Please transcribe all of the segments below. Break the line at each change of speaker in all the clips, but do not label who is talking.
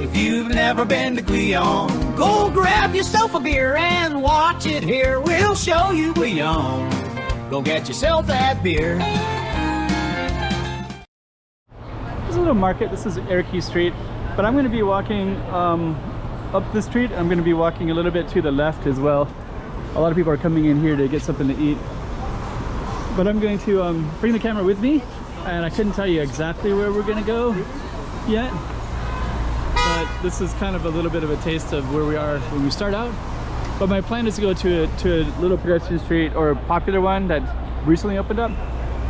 If you've never been to Guiyang, go grab yourself a beer and watch it here. We'll show you Guiyang. Go get yourself that beer.
There's a little market. This is Erqi Street, but I'm going to be walking up the street. I'm going to be walking a little bit to the left as well. A lot of people are coming in here to get something to eat, but I'm going to bring the camera with me, and I couldn't tell you exactly where we're going to go yet, but this is kind of a little bit of a taste of where we are when we start out. But my plan is to go to a little pedestrian street, or a popular one that recently opened up,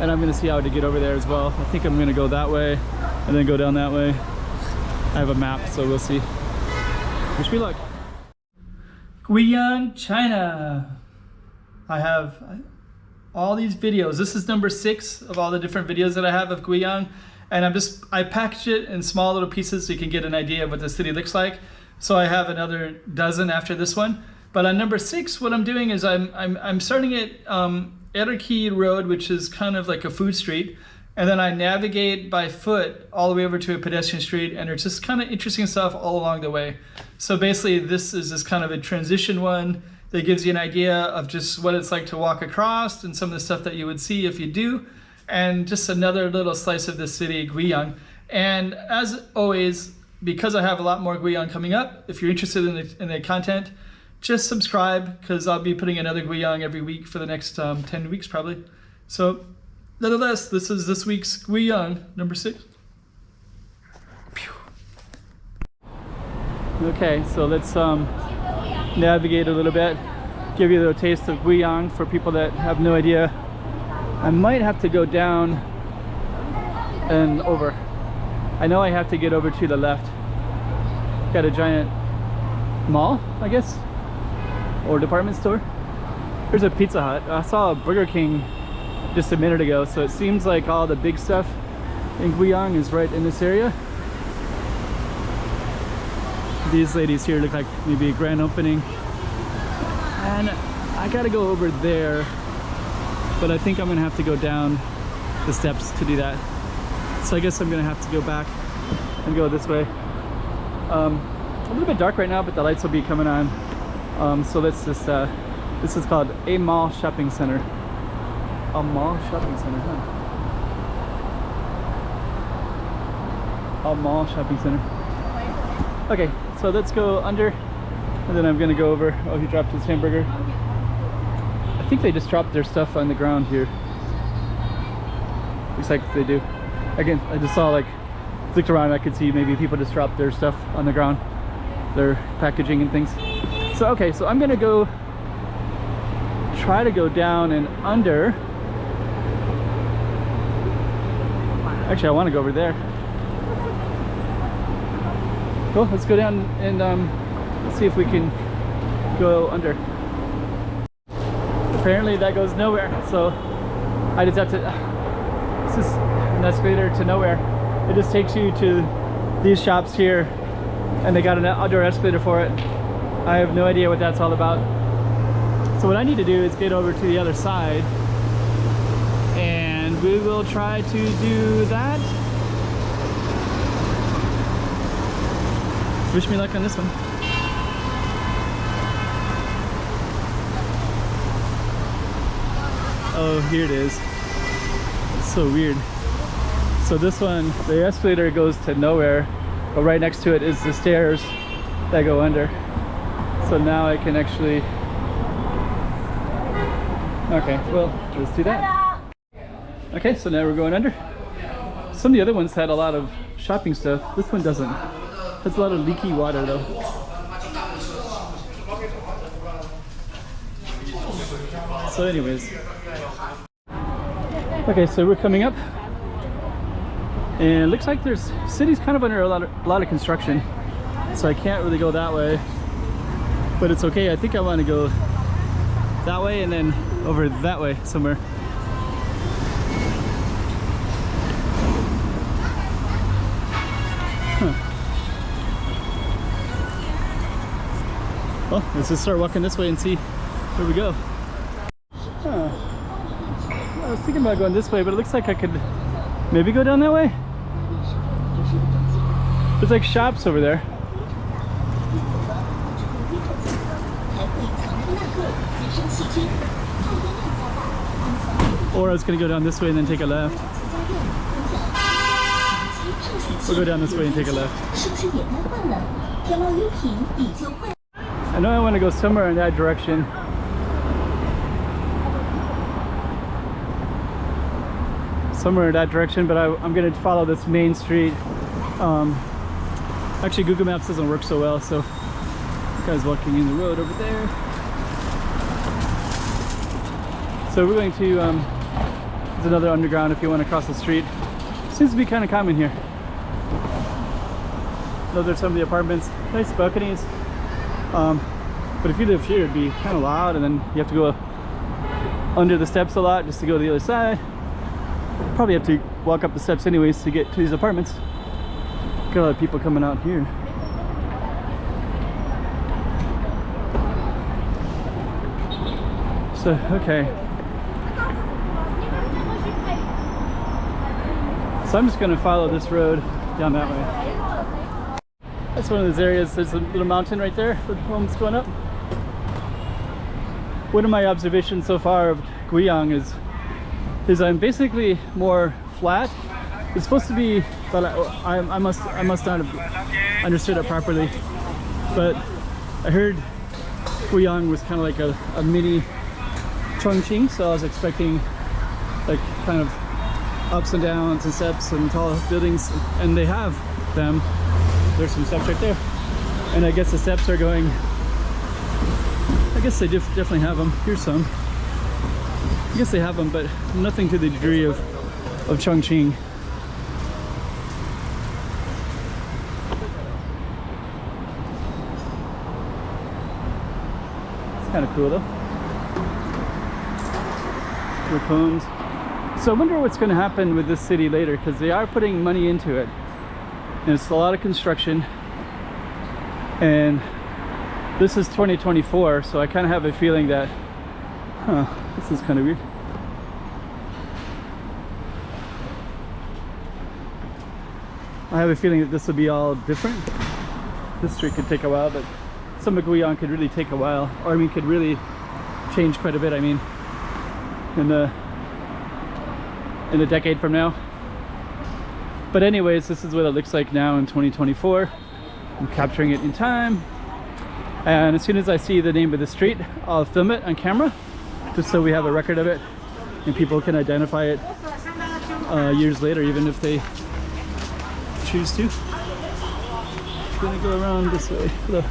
and I'm going to see how to get over there as well. I think I'm going to go that way and then go down that way. I have a map, so we'll see. Wish me luck. Guiyang, China. I have all these videos. This is number 6 of all the different videos that I have of Guiyang, and I packaged it in small little pieces so you can get an idea of what the city looks like. So I have another dozen after this one. But on number 6, what I'm doing is I'm starting at Erqi Road, which is kind of like a food street, and then I navigate by foot all the way over to a pedestrian street, and there's just kind of interesting stuff all along the way. So basically this is just kind of a transition one that gives you an idea of just what it's like to walk across and some of the stuff that you would see if you do, and just another little slice of the city, Guiyang. And as always, because I have a lot more Guiyang coming up, if you're interested in the content, just subscribe, because I'll be putting another Guiyang every week for the next 10 weeks probably. So nonetheless, this is this week's Guiyang, number 6. Okay, so let's navigate a little bit, give you a little taste of Guiyang for people that have no idea. I might have to go down and over. I know I have to get over to the left. Got a giant mall, I guess, or department store. There's a Pizza Hut. I saw a Burger King just a minute ago, so it seems like all the big stuff in Guiyang is right in this area. These ladies here look like maybe a grand opening, and I gotta go over there, but I think I'm gonna have to go down the steps to do that. So I guess I'm gonna have to go back and go this way. A little bit dark right now, but the lights will be coming on. So let's just this is called a mall shopping center. A mall shopping center, huh? A mall shopping center. Okay, so let's go under, and then I'm gonna go over. Oh, he dropped his hamburger. I think they just dropped their stuff on the ground here. Looks like they do. Again, I just saw, like, looked around, I could see maybe people just dropped their stuff on the ground, their packaging and things. So okay, so I'm gonna go try to go down and under. Actually, I want to go over there. Cool, let's go down and let's see if we can go under. Apparently that goes nowhere, so I just have to, this is an escalator to nowhere. It just takes you to these shops here, and they got an outdoor escalator for it. I have no idea what that's all about. So what I need to do is get over to the other side, and we will try to do that. Wish me luck on this one. Oh, here it is. It's so weird. So this one, the escalator goes to nowhere, but right next to it is the stairs that go under. So now I can actually, okay, well, let's do that. Okay, so now we're going under. Some of the other ones had a lot of shopping stuff. This one doesn't. It's a lot of leaky water though. So anyways. Okay, so we're coming up. And it looks like there's, city's kind of under a lot of construction. So I can't really go that way. But it's okay, I think I want to go that way and then over that way somewhere. Well, let's just start walking this way and see where we go. Huh. I was thinking about going this way, but it looks like I could maybe go down that way. There's like shops over there. Or I was gonna go down this way and then take a left. We'll go down this way and take a left. I know I want to go somewhere in that direction. Somewhere in that direction, but I'm gonna follow this main street. Actually, Google Maps doesn't work so well, so this guy's walking in the road over there. So we're going to, there's another underground if you want to cross the street. Seems to be kind of common here. Those are some of the apartments. Nice balconies. But if you live here, it'd be kind of loud, and then you have to go under the steps a lot just to go to the other side. Probably have to walk up the steps anyways to get to these apartments. Got a lot of people coming out here. So, okay. So I'm just gonna follow this road down that way. That's one of those areas. There's a little mountain right there with homes going up. One of my observations so far of Guiyang is I'm basically more flat. It's supposed to be, but I must not have understood it properly. But I heard Guiyang was kind of like a mini Chongqing, so I was expecting like kind of ups and downs and steps and tall buildings, and they have them. There's some steps right there, and I guess the steps are going, I guess they definitely have them. Here's some. I guess they have them, but nothing to the degree of Chongqing. It's kind of cool though. Your phones. So I wonder what's going to happen with this city later, because they are putting money into it. And it's a lot of construction. And this is 2024, so I kind of have a feeling that, this is kind of weird. I have a feeling that this will be all different. This street could take a while, but some of Guiyang could really take a while. Or I mean, could really change quite a bit, I mean, in a decade from now. But anyways, this is what it looks like now in 2024. I'm capturing it in time. And as soon as I see the name of the street, I'll film it on camera, just so we have a record of it and people can identify it years later, even if they choose to. I'm gonna go around this way. Look.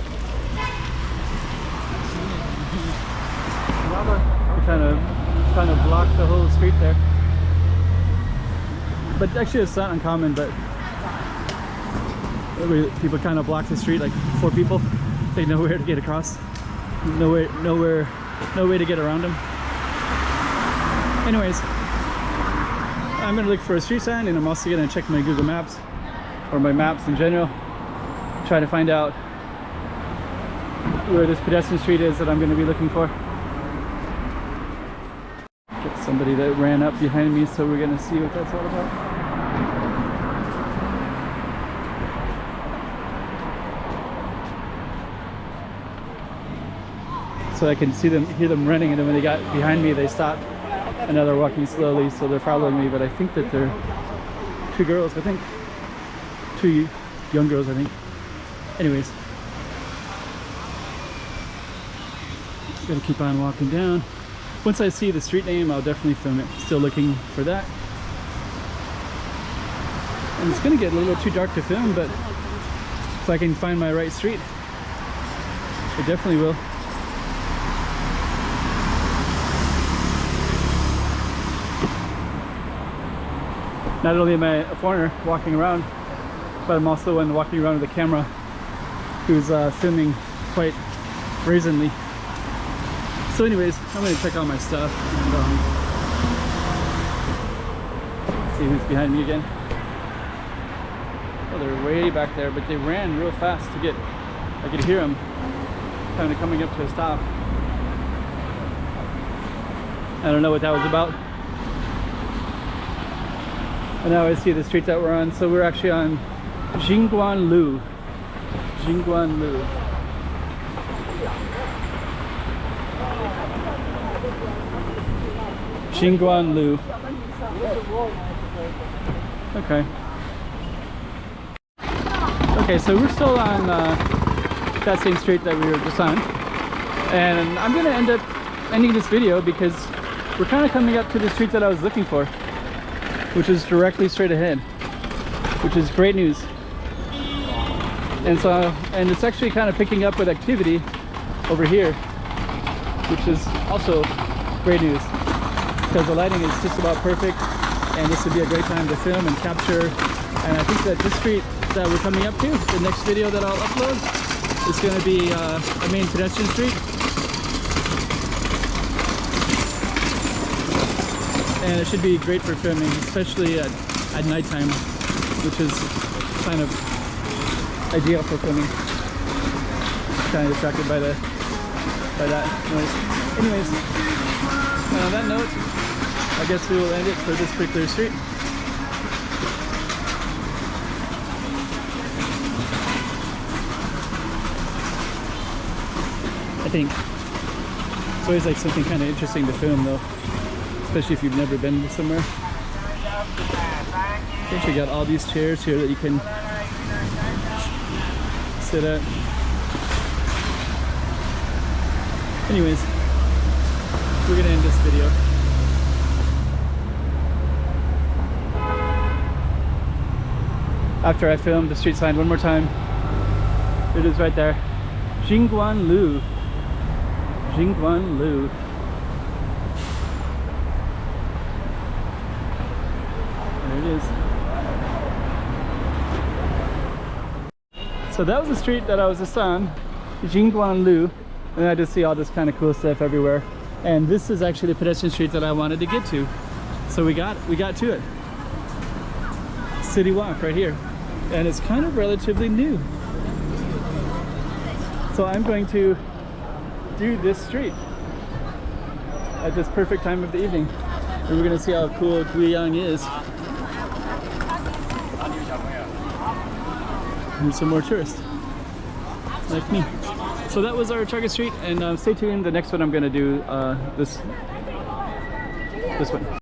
Kind of block the whole street there. But actually it's not uncommon, but people kind of block the street, like 4 people. They know where to get across. No way to get around them. Anyways, I'm gonna look for a street sign, and I'm also gonna check my Google Maps, or my maps in general, try to find out where this pedestrian street is that I'm gonna be looking for. Get somebody that ran up behind me, so we're gonna see what that's all about. So I can see them, hear them running, and then when they got behind me, they stopped, and now they're walking slowly, so they're following me. But I think that they're 2 girls, I think. 2 young girls, I think. Anyways, gotta keep on walking down. Once I see the street name, I'll definitely film it. Still looking for that. And it's gonna get a little too dark to film, but if I can find my right street, it definitely will. Not only am I a foreigner walking around, but I'm also one walking around with a camera who's filming quite brazenly. So anyways, I'm going to check out my stuff and see who's behind me again. Oh, they're way back there, but they ran real fast to get, I could hear them kind of coming up to a stop. I don't know what that was about. And now I see the street that we're on. So we're actually on Qingyun Lu. Qingyun Lu. Qingyun Lu. Okay. Okay, so we're still on that same street that we were just on. And I'm gonna end up ending this video because we're kind of coming up to the street that I was looking for, which is directly straight ahead, which is great news. And it's actually kind of picking up with activity over here, which is also great news because the lighting is just about perfect, and this would be a great time to film and capture. And I think that this street that we're coming up to, the next video that I'll upload, is going to be a main pedestrian street. And it should be great for filming, especially at nighttime, which is kind of ideal for filming. Kind of distracted by that noise. Anyways, on that note, I guess we will end it for this particular street. I think it's always like something kind of interesting to film though, especially if you've never been somewhere. We got all these chairs here that you can sit at. Anyways, we're gonna end this video. After I film the street sign one more time. It is right there. Qingyun Lu. Qingyun Lu. There it is. So that was the street that I was just on, Qingyun Lu, and I just see all this kind of cool stuff everywhere. And this is actually the pedestrian street that I wanted to get to. So we got to it. City Walk right here. And it's kind of relatively new. So I'm going to do this street at this perfect time of the evening. And we're gonna see how cool Guiyang is. And some more tourists like me. So that was our target street, and stay tuned. The next one I'm gonna do this one.